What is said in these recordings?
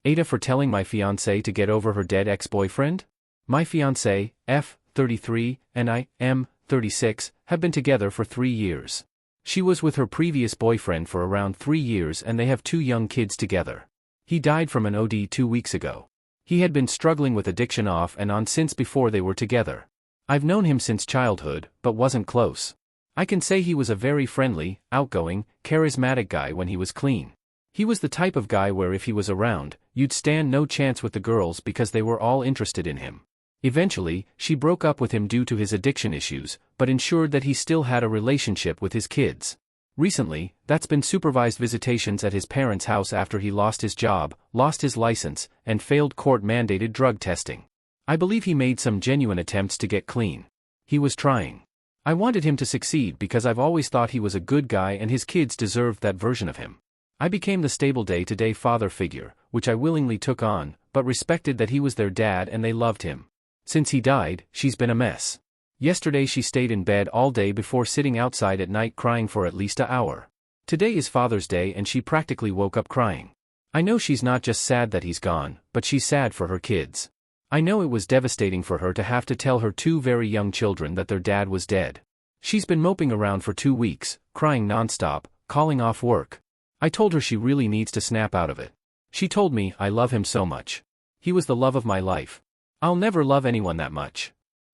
AITA for telling my fiancée to get over her dead ex-boyfriend? My fiancée, F, 33, and I, M, 36, have been together for 3 years. She was with her previous boyfriend for around 3 years and they have 2 young kids together. He died from an OD 2 weeks ago. He had been struggling with addiction off and on since before they were together. I've known him since childhood, but wasn't close. I can say he was a very friendly, outgoing, charismatic guy when he was clean. He was the type of guy where if he was around, you'd stand no chance with the girls because they were all interested in him. Eventually, she broke up with him due to his addiction issues, but ensured that he still had a relationship with his kids. Recently, that's been supervised visitations at his parents' house after he lost his job, lost his license, and failed court-mandated drug testing. I believe he made some genuine attempts to get clean. He was trying. I wanted him to succeed because I've always thought he was a good guy and his kids deserved that version of him. I became the stable day-to-day father figure, which I willingly took on, but respected that he was their dad and they loved him. Since he died, she's been a mess. Yesterday she stayed in bed all day before sitting outside at night crying for at least an hour. Today is Father's Day and she practically woke up crying. I know she's not just sad that he's gone, but she's sad for her kids. I know it was devastating for her to have to tell her 2 very young children that their dad was dead. She's been moping around for 2 weeks, crying nonstop, calling off work. I told her she really needs to snap out of it. She told me, I love him so much. He was the love of my life. I'll never love anyone that much.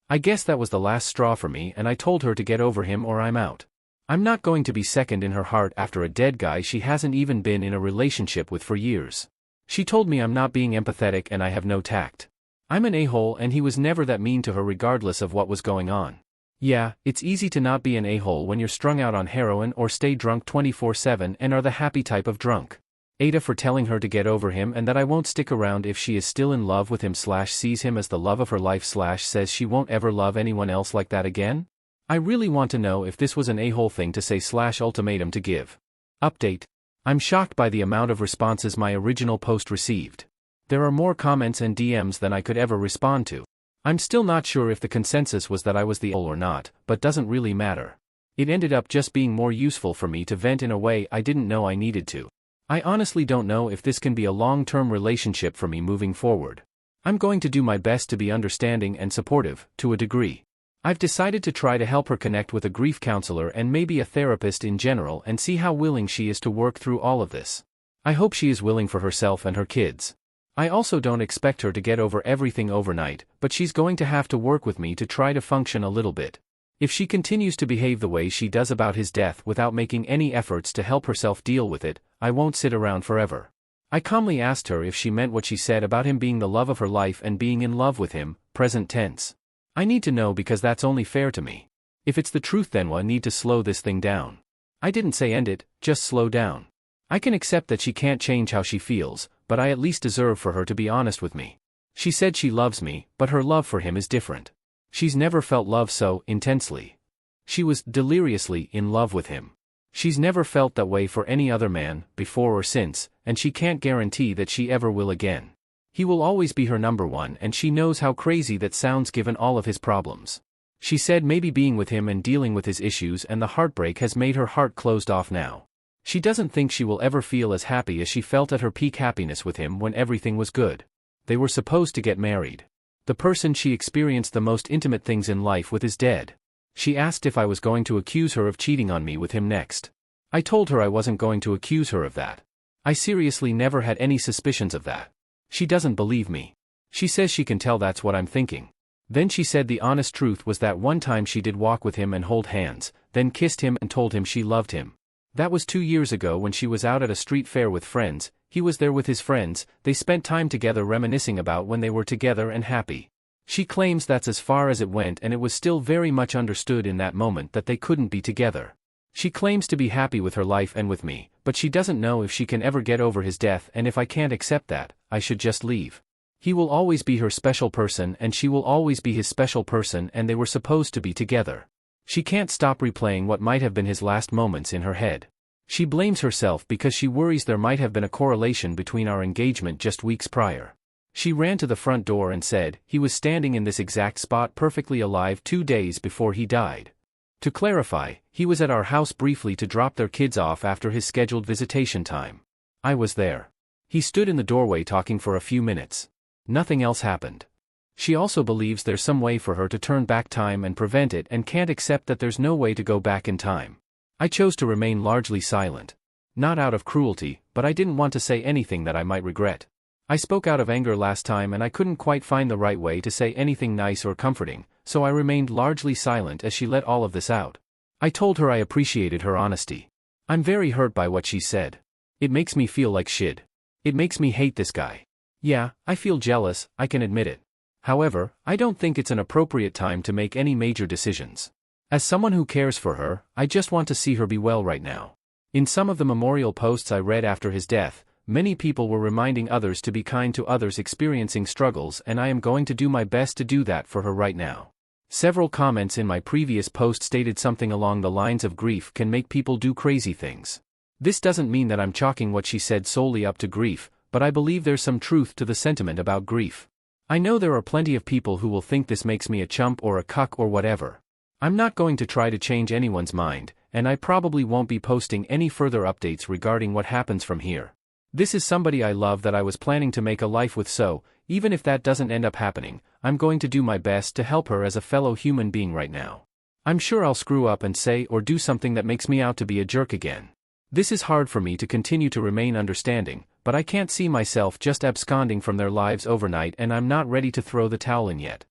I guess that was the last straw for me and I told her to get over him or I'm out. I'm not going to be second in her heart after a dead guy she hasn't even been in a relationship with for years. She told me I'm not being empathetic and I have no tact. I'm an a-hole and he was never that mean to her regardless of what was going on. Yeah, it's easy to not be an a-hole when you're strung out on heroin or stay drunk 24/7 and are the happy type of drunk. AITA for telling her to get over him and that I won't stick around if she is still in love with him / sees him as the love of her life / says she won't ever love anyone else like that again? I really want to know if this was an a-hole thing to say / ultimatum to give. Update. I'm shocked by the amount of responses my original post received. There are more comments and DMs than I could ever respond to. I'm still not sure if the consensus was that I was the a-hole or not, but doesn't really matter. It ended up just being more useful for me to vent in a way I didn't know I needed to. I honestly don't know if this can be a long-term relationship for me moving forward. I'm going to do my best to be understanding and supportive, to a degree. I've decided to try to help her connect with a grief counselor and maybe a therapist in general and see how willing she is to work through all of this. I hope she is willing for herself and her kids. I also don't expect her to get over everything overnight, but she's going to have to work with me to try to function a little bit. If she continues to behave the way she does about his death without making any efforts to help herself deal with it, I won't sit around forever. I calmly asked her if she meant what she said about him being the love of her life and being in love with him, present tense. I need to know because that's only fair to me. If it's the truth then I need to slow this thing down. I didn't say end it, just slow down. I can accept that she can't change how she feels, but I at least deserve for her to be honest with me. She said she loves me, but her love for him is different. She's never felt love so intensely. She was deliriously in love with him. She's never felt that way for any other man, before or since, and she can't guarantee that she ever will again. He will always be her number one and she knows how crazy that sounds given all of his problems. She said maybe being with him and dealing with his issues and the heartbreak has made her heart closed off now. She doesn't think she will ever feel as happy as she felt at her peak happiness with him when everything was good. They were supposed to get married. The person she experienced the most intimate things in life with is dead. She asked if I was going to accuse her of cheating on me with him next. I told her I wasn't going to accuse her of that. I seriously never had any suspicions of that. She doesn't believe me. She says she can tell that's what I'm thinking. Then she said the honest truth was that one time she did walk with him and hold hands, then kissed him and told him she loved him. That was 2 years ago when she was out at a street fair with friends. He was there with his friends, they spent time together reminiscing about when they were together and happy. She claims that's as far as it went and it was still very much understood in that moment that they couldn't be together. She claims to be happy with her life and with me, but she doesn't know if she can ever get over his death and if I can't accept that, I should just leave. He will always be her special person and she will always be his special person and they were supposed to be together. She can't stop replaying what might have been his last moments in her head. She blames herself because she worries there might have been a correlation between our engagement just weeks prior. She ran to the front door and said, he was standing in this exact spot perfectly alive 2 days before he died. To clarify, he was at our house briefly to drop their kids off after his scheduled visitation time. I was there. He stood in the doorway talking for a few minutes. Nothing else happened. She also believes there's some way for her to turn back time and prevent it and can't accept that there's no way to go back in time. I chose to remain largely silent. Not out of cruelty, but I didn't want to say anything that I might regret. I spoke out of anger last time and I couldn't quite find the right way to say anything nice or comforting, so I remained largely silent as she let all of this out. I told her I appreciated her honesty. I'm very hurt by what she said. It makes me feel like shit. It makes me hate this guy. Yeah, I feel jealous, I can admit it. However, I don't think it's an appropriate time to make any major decisions. As someone who cares for her, I just want to see her be well right now. In some of the memorial posts I read after his death, many people were reminding others to be kind to others experiencing struggles, and I am going to do my best to do that for her right now. Several comments in my previous post stated something along the lines of grief can make people do crazy things. This doesn't mean that I'm chalking what she said solely up to grief, but I believe there's some truth to the sentiment about grief. I know there are plenty of people who will think this makes me a chump or a cuck or whatever. I'm not going to try to change anyone's mind, and I probably won't be posting any further updates regarding what happens from here. This is somebody I love that I was planning to make a life with, so, even if that doesn't end up happening, I'm going to do my best to help her as a fellow human being right now. I'm sure I'll screw up and say or do something that makes me out to be a jerk again. This is hard for me to continue to remain understanding, but I can't see myself just absconding from their lives overnight, and I'm not ready to throw the towel in yet.